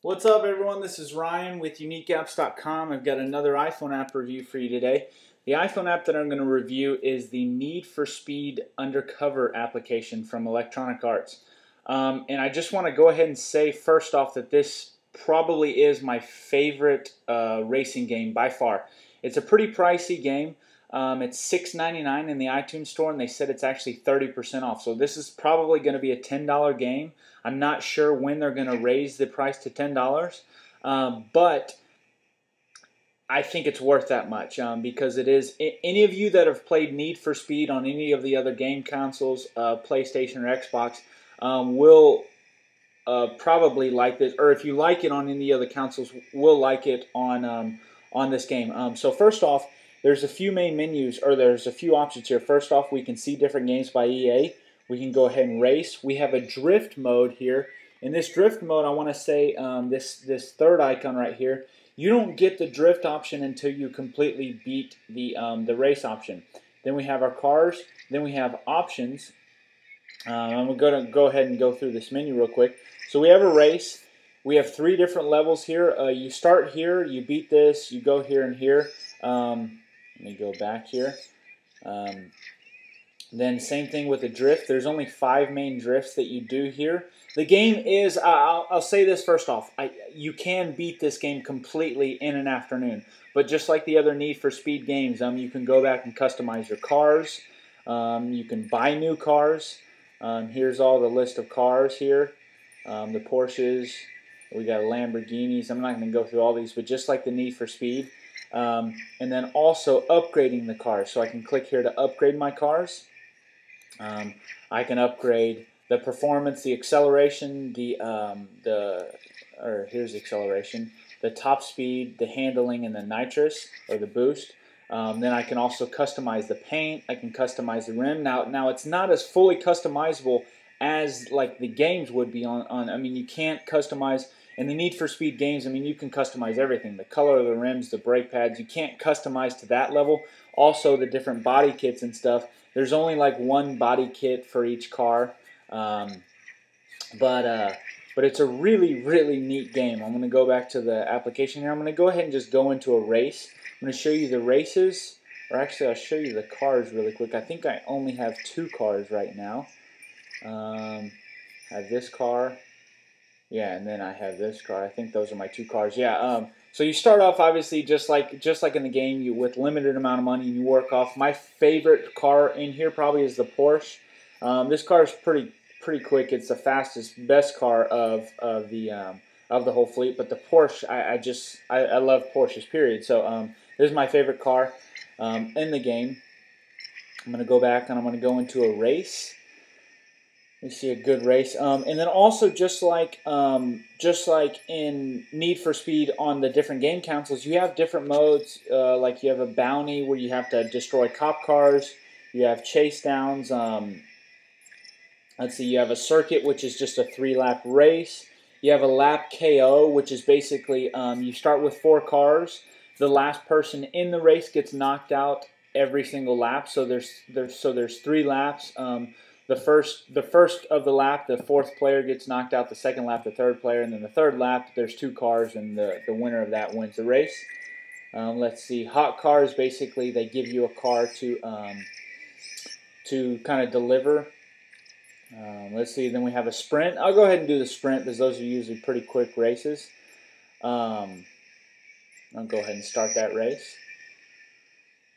What's up, everyone? This is Ryan with UniqueApps.com. I've got another iPhone app review for you today. The iPhone app that I'm going to review is the Need for Speed Undercover application from Electronic Arts. And I just want to go ahead and say first off that this probably is my favorite racing game by far. It's a pretty pricey game. It's $6.99 in the iTunes store, and they said it's actually 30% off. So this is probably going to be a $10 game. I'm not sure when they're going to raise the price to $10, but I think it's worth that much because it is. Any of you that have played Need for Speed on any of the other game consoles, PlayStation or Xbox, will probably like this, or if you like it on any other consoles, will like it on this game. So first off, there's a few main menus, or there's a few options here. First off, we can see different games by EA. We can go ahead and race. We have a drift mode here. In this drift mode, I want to say this third icon right here, you don't get the drift option until you completely beat the race option. Then we have our cars. Then we have options. I'm going to go ahead and go through this menu real quick. So we have a race. We have 3 different levels here. You start here, you beat this, you go here and here. Let me go back here. Then same thing with the drift. There's only 5 main drifts that you do here. The game is, I'll say this first off, you can beat this game completely in an afternoon. But just like the other Need for Speed games, you can go back and customize your cars. You can buy new cars. Here's all the list of cars here. The Porsches, we got Lamborghinis. I'm not going to go through all these, but just like the Need for Speed. And then also upgrading the cars. So I can click here to upgrade my cars. I can upgrade the performance, the acceleration, here's the acceleration, the top speed, the handling, and the nitrous or the boost. Then I can also customize the paint. I can customize the rim. Now it's not as fully customizable as like the games would be on. I mean, you can't customize. In the Need for Speed games, I mean, you can customize everything. The color of the rims, the brake pads, you can't customize to that level. Also, the different body kits and stuff. There's only like one body kit for each car. But it's a really, really neat game. I'm going to go back to the application here. I'm going to go ahead and just go into a race. I'm going to show you the races. Or actually, I'll show you the cars really quick. I think I only have 2 cars right now. I have this car. Yeah, and then I have this car. I think those are my 2 cars. Yeah. So you start off obviously just like in the game, with limited amount of money, and you work off. My favorite car in here probably is the Porsche. This car is pretty quick. It's the fastest, best car of the whole fleet. But the Porsche, I love Porsches. Period. So this is my favorite car in the game. I'm going to go back and I'm going to go into a race. You see a good race, and then also just like in Need for Speed on the different game consoles, you have different modes. Like you have a bounty where you have to destroy cop cars. You have chase downs. Let's see, you have a circuit, which is just a 3-lap race. You have a lap KO, which is basically you start with 4 cars. The last person in the race gets knocked out every single lap. So there's 3 laps. The first of the lap, the 4th player gets knocked out. The 2nd lap, the 3rd player, and then the 3rd lap, there's 2 cars, and the winner of that wins the race. Let's see, hot cars. Basically, they give you a car to kind of deliver. Let's see. Then we have a sprint. I'll go ahead and do the sprint because those are usually pretty quick races. I'll go ahead and start that race.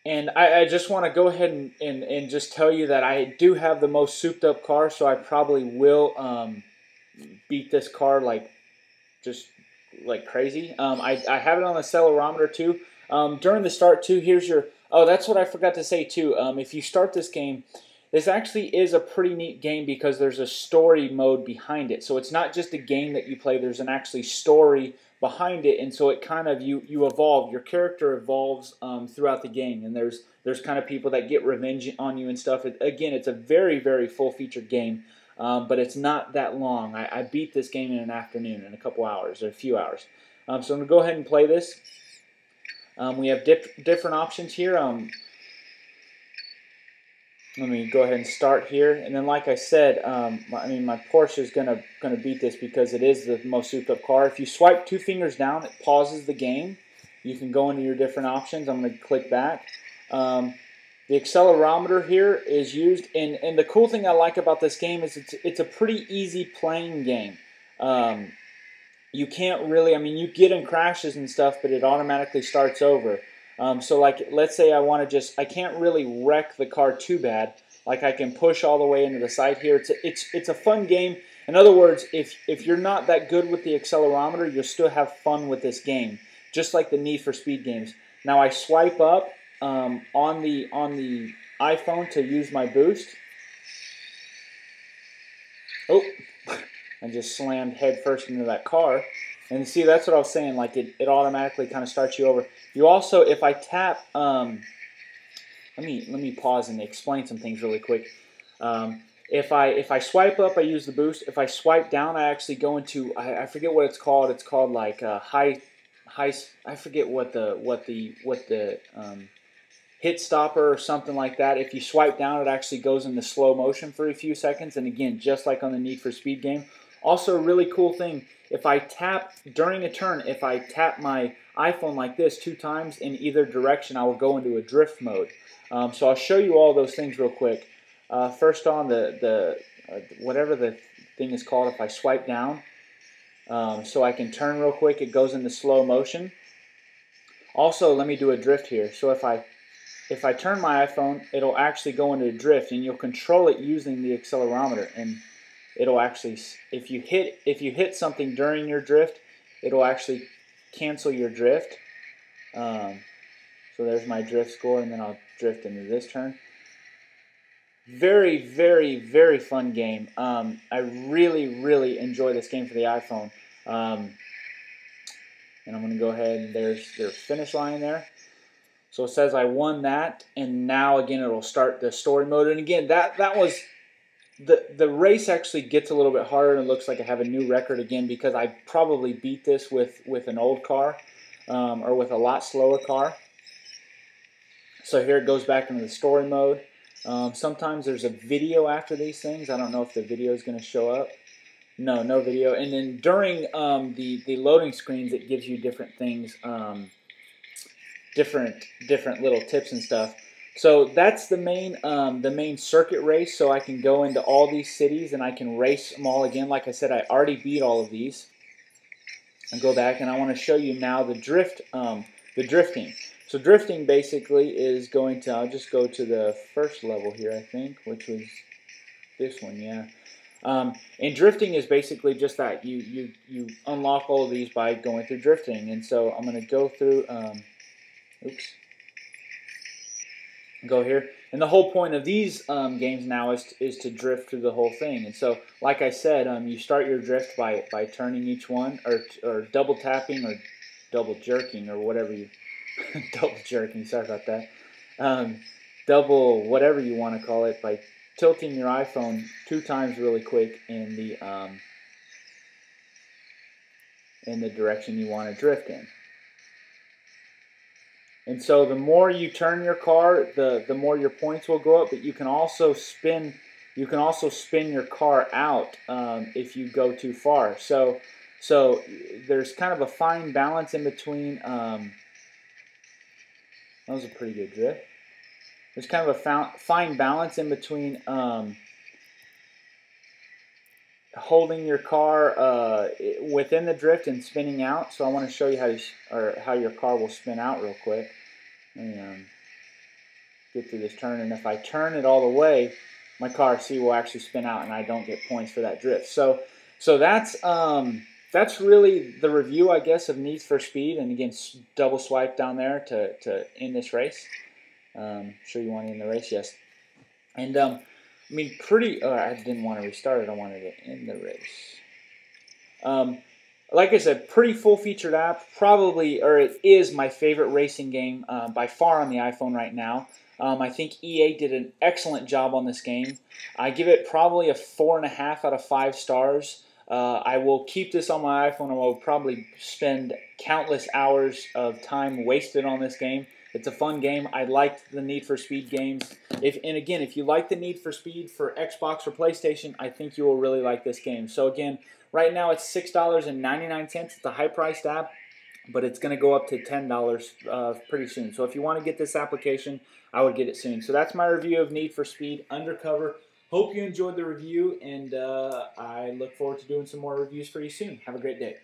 And I just want to go ahead and just tell you that I do have the most souped up car, so I probably will beat this car like crazy. I have it on the accelerometer too. During the start too, here's your, oh, that's what I forgot to say too. If you start this game, this actually is a pretty neat game because there's a story mode behind it. So it's not just a game that you play, there's an actually story behind it, and so it kind of, you evolve. Your character evolves throughout the game, and there's kind of people that get revenge on you and stuff. Again, it's a very, very full-featured game, but it's not that long. I beat this game in an afternoon, in a couple hours, or a few hours. So I'm going to go ahead and play this. We have different options here. Let me go ahead and start here, and then like I said, my Porsche is gonna beat this because it is the most souped up car. If you swipe 2 fingers down, it pauses the game. You can go into your different options. I'm gonna click back. The accelerometer here is used, and the cool thing I like about this game is it's a pretty easy playing game. You can't really, you get in crashes and stuff, but it automatically starts over. So like, let's say I can't really wreck the car too bad. Like I can push all the way into the side here. It's a fun game. In other words, if you're not that good with the accelerometer, you'll still have fun with this game, just like the Need for Speed games. Now I swipe up on the iPhone to use my boost. Oh, I just slammed head first into that car. And see, that's what I was saying, like it automatically kind of starts you over. You also, if I tap, let me pause and explain some things really quick. If I swipe up, I use the boost. If I swipe down, I actually go into, I forget what it's called. It's called like high. I forget what the hit stopper or something like that. If you swipe down, it actually goes into slow motion for a few seconds. And again, just like on the Need for Speed game. Also, a really cool thing, if I tap during a turn, if I tap my iPhone like this 2 times in either direction, I will go into a drift mode. So I'll show you all those things real quick. First on whatever the thing is called, if I swipe down, so I can turn real quick, it goes into slow motion. Also, let me do a drift here. So if I turn my iPhone, it'll actually go into a drift, and you'll control it using the accelerometer. And it'll actually, if you hit something during your drift, it'll actually cancel your drift. So there's my drift score, and then I'll drift into this turn. Very, very, very fun game. I really, really enjoy this game for the iPhone. And I'm going to go ahead, and there's their finish line there. So it says I won that, and now again it'll start the story mode. And again, that was the race actually gets a little bit harder, and it looks like I have a new record again because I probably beat this with an old car or with a lot slower car. So here it goes back into the story mode. Sometimes there's a video after these things. I don't know if the video is going to show up. No video. And then during the loading screens, it gives you different things, different little tips and stuff. So that's the main circuit race. So I can go into all these cities and I can race them all again. Like I said, I already beat all of these. I'll go back and I want to show you now the drifting. So drifting basically is going to, I'll just go to the first level here, I think, which was this one, yeah. And drifting is basically just that. You unlock all of these by going through drifting. And so I'm going to go through, go here. And the whole point of these games now is to drift through the whole thing. And so, like I said, you start your drift by turning each one, or double tapping, or double jerking, or whatever you, double jerking, sorry about that. Double whatever you want to call it, by tilting your iPhone 2 times really quick in the direction you want to drift in. And so the more you turn your car, the more your points will go up. But you can also spin your car out if you go too far. So there's kind of a fine balance in between. That was a pretty good drift. There's kind of a fine balance in between holding your car within the drift and spinning out. So I want to show you how your car will spin out real quick. Let me get through this turn, and if I turn it all the way, my car, see, will actually spin out, and I don't get points for that drift. So that's really the review, I guess, of Need for Speed. And again, double swipe down there to end this race. Sure you want to end the race? Yes. And I didn't want to restart it. I wanted to end the race. Like I said, pretty full-featured app. Probably, or it is my favorite racing game by far on the iPhone right now. I think EA did an excellent job on this game. I give it probably a 4.5 out of 5 stars. I will keep this on my iPhone. I will probably spend countless hours of time wasted on this game. It's a fun game. I liked the Need for Speed games. If you like the Need for Speed for Xbox or PlayStation, I think you will really like this game. So again, right now it's $6.99. It's a high-priced app, but it's going to go up to $10 pretty soon. So if you want to get this application, I would get it soon. So that's my review of Need for Speed Undercover. Hope you enjoyed the review, and I look forward to doing some more reviews for you soon. Have a great day.